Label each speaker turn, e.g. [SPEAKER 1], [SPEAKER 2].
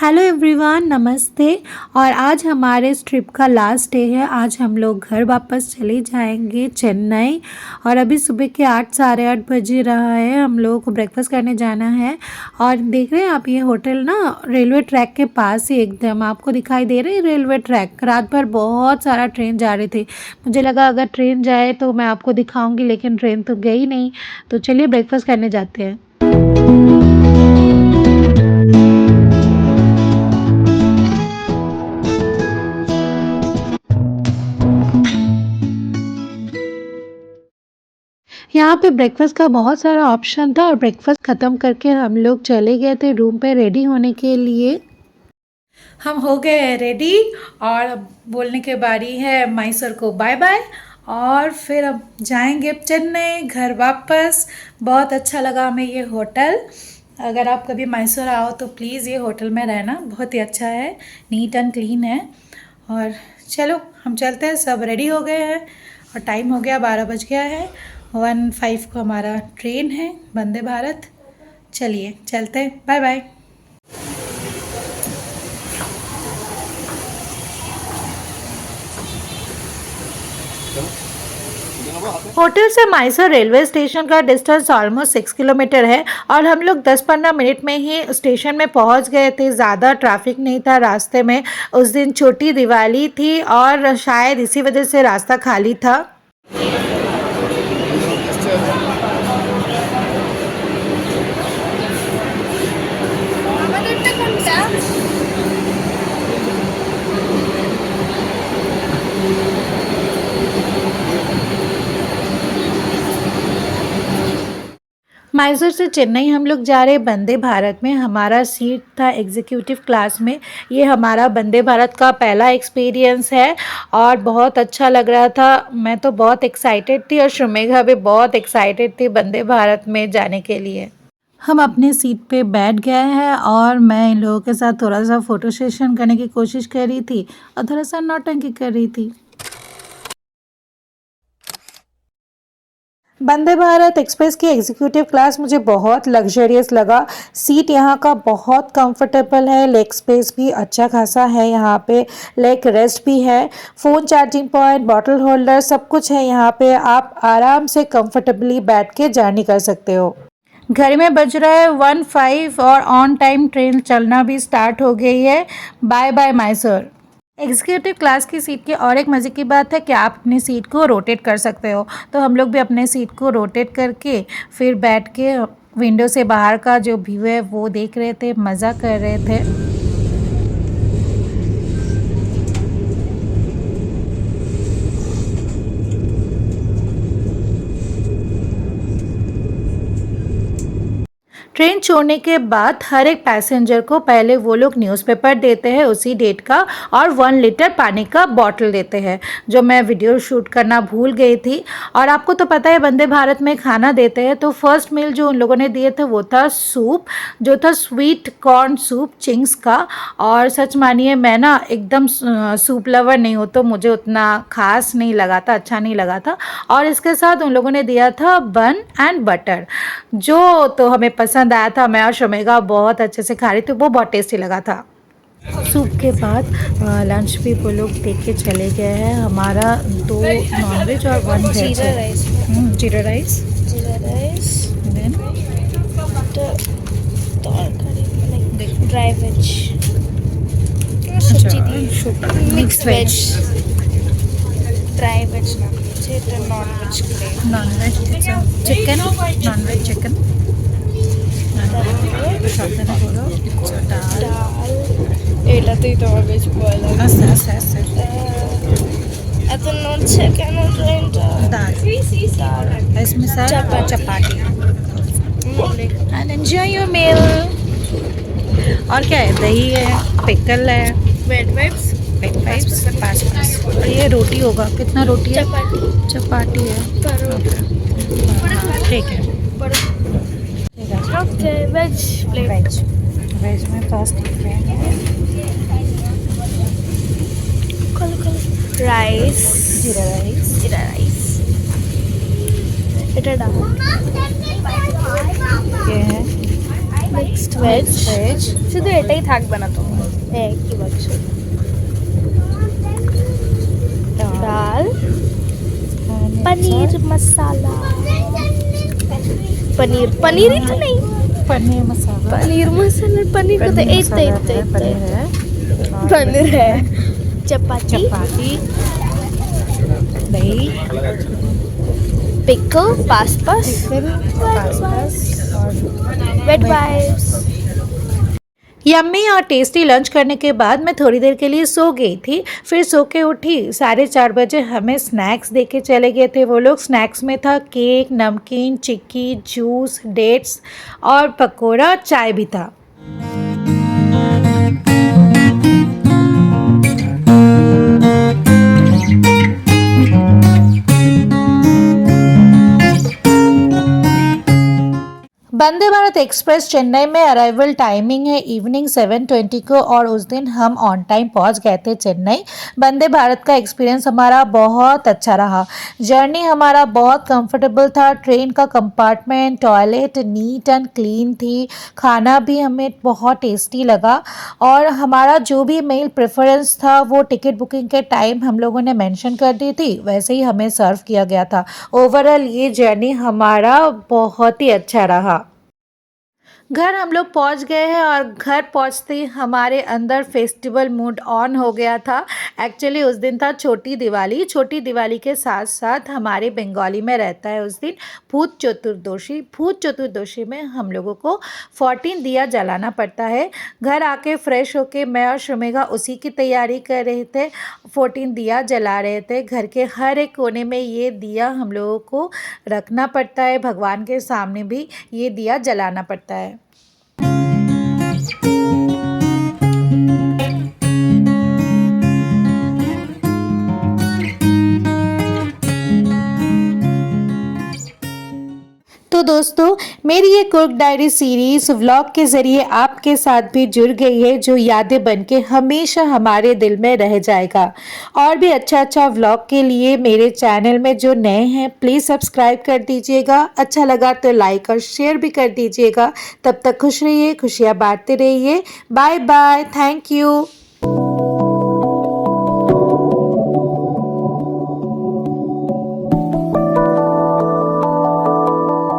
[SPEAKER 1] Hello everyone, नमस्ते। और आज हमारे इस ट्रिप का लास्ट डे है। आज हम लोग घर वापस चले जाएंगे चेन्नई। और अभी सुबह के 8 साढ़े 8 बजे रहा है। हम लोगों को ब्रेकफास्ट करने जाना है। और देख रहे हैं आप, ये होटल ना रेलवे ट्रैक के पास ही एकदम आपको दिखाई दे रही है। रेलवे ट्रैक रात भर बहुत सारा ट्रेन जा रहे थे। मुझे लगा अगर ट्रेन जाए तो मैं आपको दिखाऊंगी, लेकिन ट्रेन तो गई नहीं। तो चलिए ब्रेकफास्ट करने जाते हैं। यहाँ पे ब्रेकफास्ट का बहुत सारा ऑप्शन था और ब्रेकफास्ट ख़त्म करके हम लोग चले गए थे रूम पे रेडी होने के लिए। हम हो गए हैं रेडी और अब बोलने के बारी है मैसूर को बाय बाय। और फिर अब जाएंगे चेन्नई घर वापस। बहुत अच्छा लगा हमें ये होटल। अगर आप कभी मैसूर आओ तो प्लीज़ ये होटल में रहना, बहुत ही अच्छा है, नीट एंड क्लीन है। और चलो हम चलते हैं, सब रेडी हो गए हैं और टाइम हो गया 12 बज गया है। 1:05 को हमारा ट्रेन है वंदे भारत। चलिए चलते हैं, बाय बाय। होटल से मैसूर रेलवे स्टेशन का डिस्टेंस ऑलमोस्ट 6 किलोमीटर है और हम लोग 10-15 मिनट में ही स्टेशन में पहुंच गए थे। ज़्यादा ट्रैफिक नहीं था रास्ते में। उस दिन छोटी दिवाली थी और शायद इसी वजह से रास्ता खाली था। मैसूर से चेन्नई हम लोग जा रहे वंदे भारत में। हमारा सीट था एग्जीक्यूटिव क्लास में। ये हमारा वंदे भारत का पहला एक्सपीरियंस है और बहुत अच्छा लग रहा था। मैं तो बहुत एक्साइटेड थी और शुमेघा भी बहुत एक्साइटेड थी वंदे भारत में जाने के लिए। हम अपने सीट पे बैठ गए हैं और मैं इन लोगों के साथ थोड़ा सा फ़ोटो सेशन करने की कोशिश कर रही थी और थोड़ा सा नौटंकी कर रही थी। वंदे भारत एक्सप्रेस की एग्जीक्यूटिव क्लास मुझे बहुत लग्जरियस लगा। सीट यहाँ का बहुत कंफर्टेबल है, लेग स्पेस भी अच्छा खासा है, यहाँ पे लेग रेस्ट भी है, phone charging point, bottle holder सब कुछ है यहाँ पे। आप आराम से कंफर्टेबली बैठ के जर्नी कर सकते हो। घर में बज रहा है 1:05 और ऑन टाइम ट्रेन चलना भी स्टार्ट हो गई है। Bye bye Mysore. Executive class की सीट की और एक मज़े की बात है कि आप अपनी सीट को रोटेट कर सकते हो। तो हम लोग भी अपने सीट को रोटेट करके फिर बैठ के विंडो से बाहर का जो व्यू है वो देख रहे थे, मज़ा कर रहे थे। ट्रेन छोड़ने के बाद हर एक पैसेंजर को पहले वो लोग न्यूज़पेपर देते हैं उसी डेट का और 1 लीटर पानी का बॉटल देते हैं, जो मैं वीडियो शूट करना भूल गई थी। और आपको तो पता है वंदे भारत में खाना देते हैं। तो फर्स्ट मील जो उन लोगों ने दिए थे वो था सूप, जो था स्वीट कॉर्न सूप चिंग्स का। और सच मानिए मैं ना एकदम सूप लवर नहीं हूँ, तो मुझे उतना खास नहीं लगा था, अच्छा नहीं लगा था। और इसके साथ उन लोगों ने दिया था बन एंड बटर, जो तो हमें पसंद आया था। मैं और शमेगा बहुत अच्छे से खा रही थी, वो बहुत टेस्टी लगा था। सूप के बाद लंच भी वो लोग देख के चले गए हैं। हमारा 2 नॉनवेज और 1 वेज
[SPEAKER 2] जीरा
[SPEAKER 1] है।
[SPEAKER 2] Rice
[SPEAKER 1] jeera rice then
[SPEAKER 2] dry veg
[SPEAKER 1] mix veg
[SPEAKER 2] dry veg non veg
[SPEAKER 1] non veg chicken non veg chicken
[SPEAKER 2] এটাতেই তো আমার বেশ ভয় লাগে এত নড়ছে কেন ট্রেনটা
[SPEAKER 1] इसमें sir
[SPEAKER 2] chapati.
[SPEAKER 1] And enjoy your meal. और क्या है, दही है, पिकल है,
[SPEAKER 2] वेट वेट्स
[SPEAKER 1] पेट पाइप्स 5 और ये रोटी होगा। कितना रोटी है? चपाटी है। ठीक है।
[SPEAKER 2] ओके वेज
[SPEAKER 1] वेज वेज में फर्स्ट
[SPEAKER 2] রাইস
[SPEAKER 1] जीरा राइस
[SPEAKER 2] জিরা রাইস এটা ডাল
[SPEAKER 1] ये है
[SPEAKER 2] মিক্সড ভেজ
[SPEAKER 1] ভেজ
[SPEAKER 2] শুধু এটাই থাকবে না তোমার কি বলছো ডাল पनीर मसाला पनीर पनीर ही तो नहीं
[SPEAKER 1] पनीर मसाला
[SPEAKER 2] पनीर मसाला पनीर को तो एक
[SPEAKER 1] पनीर है
[SPEAKER 2] पनीर है चपाती
[SPEAKER 1] चपाती दही
[SPEAKER 2] पिकल पासपास वेट वाइप्स
[SPEAKER 1] यम्मी और टेस्टी लंच करने के बाद मैं थोड़ी देर के लिए सो गई थी। फिर सो के उठी 4:30 बजे हमें स्नैक्स दे के चले गए थे वो लोग। स्नैक्स में था केक, नमकीन, चिक्की, जूस, डेट्स और पकोड़ा, चाय भी था। वंदे भारत एक्सप्रेस चेन्नई में अराइवल टाइमिंग है इवनिंग 7:20 को और उस दिन हम ऑन टाइम पहुंच गए थे चेन्नई। वंदे भारत का एक्सपीरियंस हमारा बहुत अच्छा रहा। जर्नी हमारा बहुत कंफर्टेबल था। ट्रेन का compartment, toilet neat and clean थी। खाना भी हमें बहुत टेस्टी लगा और हमारा जो भी मेल प्रेफरेंस था वो टिकट बुकिंग के टाइम हम लोगों ने मेंशन कर दी थी, वैसे ही हमें सर्व किया गया था। ओवरऑल ये जर्नी हमारा बहुत ही अच्छा रहा। घर हम लोग पहुंच गए हैं और घर पहुंचते ही हमारे अंदर फेस्टिवल मूड ऑन हो गया था। एक्चुअली उस दिन था छोटी दिवाली। छोटी दिवाली के साथ साथ हमारे बंगाली में रहता है उस दिन भूत चतुर्दशी। भूत चतुर्दशी में हम लोगों को 14 दिया जलाना पड़ता है। घर आके फ्रेश होके मैं और शर्मिका उसी की तैयारी कर रहे थे। 14 दिया जला रहे थे। घर के हर एक कोने में ये दिया हम लोगों को रखना पड़ता है। भगवान के सामने भी ये दिया जलाना पड़ता है। तो दोस्तों मेरी ये कुक डायरी सीरीज़ व्लॉग के ज़रिए आपके साथ भी जुड़ गई है, जो यादें बनके हमेशा हमारे दिल में रह जाएगा। और भी अच्छा व्लॉग के लिए मेरे चैनल में जो नए हैं प्लीज़ सब्सक्राइब कर दीजिएगा। अच्छा लगा तो लाइक और शेयर भी कर दीजिएगा। तब तक खुश रहिए, खुशियाँ बांटते रहिए। Bye bye, thank you.